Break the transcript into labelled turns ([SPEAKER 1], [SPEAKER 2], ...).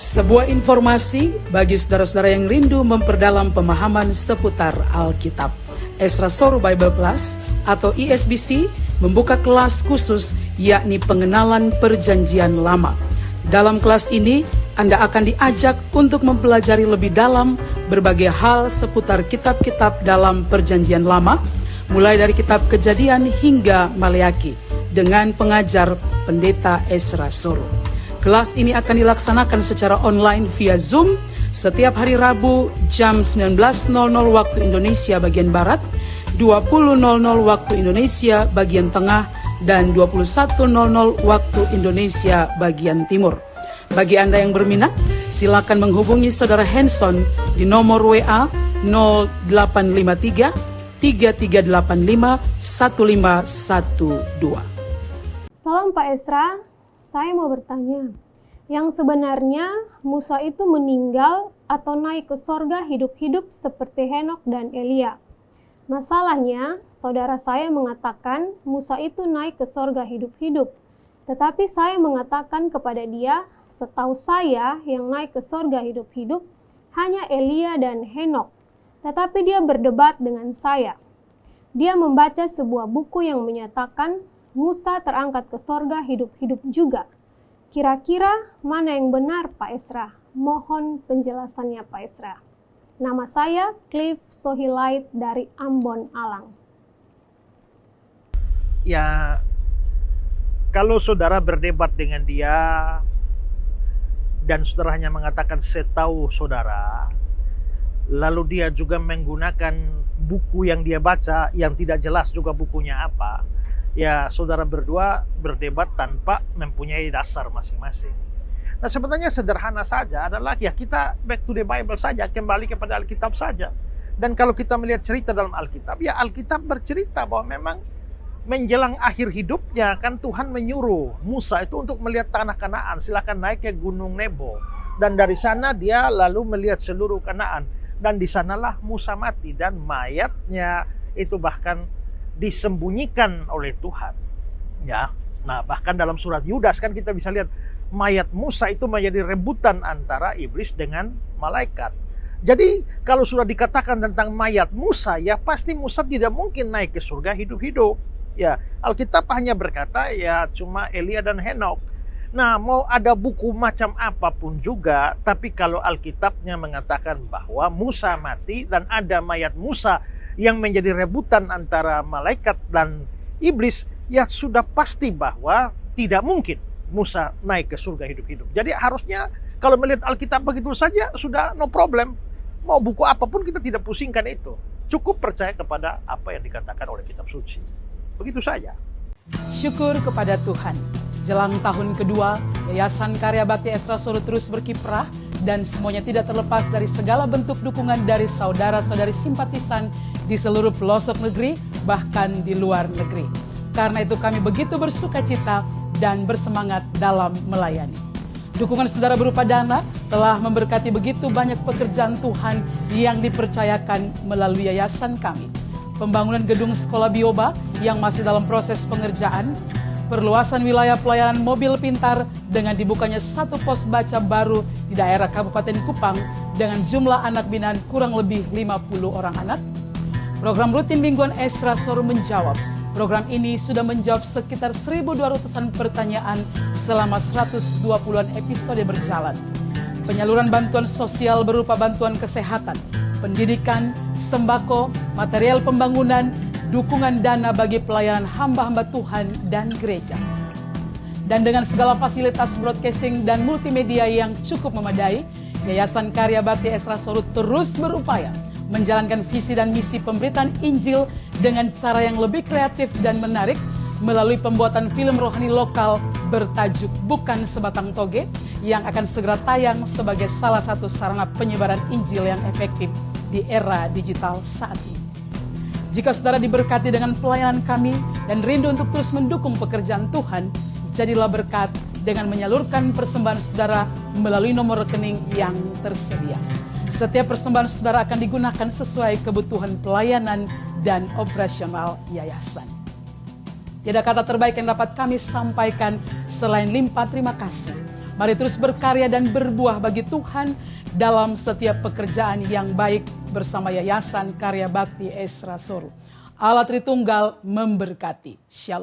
[SPEAKER 1] Sebuah informasi bagi saudara-saudara yang rindu memperdalam pemahaman seputar Alkitab. Ezra Soru Bible Class atau ESBC membuka kelas khusus yakni pengenalan Perjanjian Lama. Dalam kelas ini, Anda akan diajak untuk mempelajari lebih dalam berbagai hal seputar kitab-kitab dalam Perjanjian Lama, mulai dari kitab Kejadian hingga Maleaki, dengan pengajar Pendeta Ezra Soru. Kelas ini akan dilaksanakan secara online via Zoom setiap hari Rabu jam 19.00 waktu Indonesia bagian Barat, 20.00 waktu Indonesia bagian Tengah, dan 21.00 waktu Indonesia bagian Timur. Bagi Anda yang berminat, silakan menghubungi Saudara Hanson di nomor WA 0853 3385 1512.
[SPEAKER 2] Salam Pak Ezra. Saya mau bertanya, yang sebenarnya Musa itu meninggal atau naik ke sorga hidup-hidup seperti Henokh dan Elia? Masalahnya, saudara saya mengatakan Musa itu naik ke sorga hidup-hidup. Tetapi saya mengatakan kepada dia, setahu saya yang naik ke sorga hidup-hidup hanya Elia dan Henokh. Tetapi dia berdebat dengan saya. Dia membaca sebuah buku yang menyatakan Musa terangkat ke sorga hidup-hidup juga. Kira-kira mana yang benar, Pak Ezra? Mohon penjelasannya, Pak Ezra. Nama saya Cliff Sohilait dari Ambon, Alang.
[SPEAKER 3] Ya, kalau saudara berdebat dengan dia dan saudara hanya mengatakan setahu saudara, lalu dia juga menggunakan buku yang dia baca yang tidak jelas juga bukunya apa, ya saudara berdua berdebat tanpa mempunyai dasar masing-masing. Nah, sebenarnya sederhana saja adalah ya kita back to the Bible saja, kembali kepada Alkitab saja. Dan kalau kita melihat cerita dalam Alkitab, ya Alkitab bercerita bahwa memang menjelang akhir hidupnya kan Tuhan menyuruh Musa itu untuk melihat tanah Kanaan, silakan naik ke Gunung Nebo. Dan dari sana dia lalu melihat seluruh Kanaan. Dan di sanalah Musa mati dan mayatnya itu bahkan disembunyikan oleh Tuhan. Ya. Nah, bahkan dalam surat Yudas kan kita bisa lihat mayat Musa itu menjadi rebutan antara iblis dengan malaikat. Jadi kalau sudah dikatakan tentang mayat Musa, ya pasti Musa tidak mungkin naik ke surga hidup-hidup. Ya, Alkitab hanya berkata ya cuma Elia dan Henokh. Nah, mau ada buku macam apapun juga, tapi kalau Alkitabnya mengatakan bahwa Musa mati dan ada mayat Musa yang menjadi rebutan antara malaikat dan iblis, ya sudah pasti bahwa tidak mungkin Musa naik ke surga hidup-hidup. Jadi harusnya kalau melihat Alkitab begitu saja sudah no problem. Mau buku apapun kita tidak pusingkan itu. Cukup percaya kepada apa yang dikatakan oleh kitab suci. Begitu saja.
[SPEAKER 1] Syukur kepada Tuhan. Jelang tahun kedua, Yayasan Karya Bakti Ezra Soru terus berkiprah dan semuanya tidak terlepas dari segala bentuk dukungan dari saudara-saudari simpatisan di seluruh pelosok negeri, bahkan di luar negeri. Karena itu kami begitu bersuka cita dan bersemangat dalam melayani. Dukungan saudara berupa dana telah memberkati begitu banyak pekerjaan Tuhan yang dipercayakan melalui yayasan kami. Pembangunan gedung sekolah Bioba yang masih dalam proses pengerjaan, perluasan wilayah pelayanan mobil pintar dengan dibukanya satu pos baca baru di daerah Kabupaten Kupang dengan jumlah anak binaan kurang lebih 50 orang anak. Program rutin mingguan Ezra Soru menjawab. Program ini sudah menjawab sekitar 1.200-an pertanyaan selama 120-an episode berjalan. Penyaluran bantuan sosial berupa bantuan kesehatan, pendidikan, sembako, material pembangunan, dukungan dana bagi pelayanan hamba-hamba Tuhan dan gereja. Dan dengan segala fasilitas broadcasting dan multimedia yang cukup memadai, Yayasan Karya Bakti Ezra Soru terus berupaya menjalankan visi dan misi pemberitaan Injil dengan cara yang lebih kreatif dan menarik melalui pembuatan film rohani lokal bertajuk Bukan Sebatang Toge yang akan segera tayang sebagai salah satu sarana penyebaran Injil yang efektif di era digital saat ini. Jika saudara diberkati dengan pelayanan kami dan rindu untuk terus mendukung pekerjaan Tuhan, jadilah berkat dengan menyalurkan persembahan saudara melalui nomor rekening yang tersedia. Setiap persembahan saudara akan digunakan sesuai kebutuhan pelayanan dan operasional yayasan. Tidak kata terbaik yang dapat kami sampaikan selain limpah terima kasih Mari terus berkarya dan berbuah bagi Tuhan dalam setiap pekerjaan yang baik bersama Yayasan Karya Bakti Esra Soro. Allah Tritunggal memberkati. Shalom.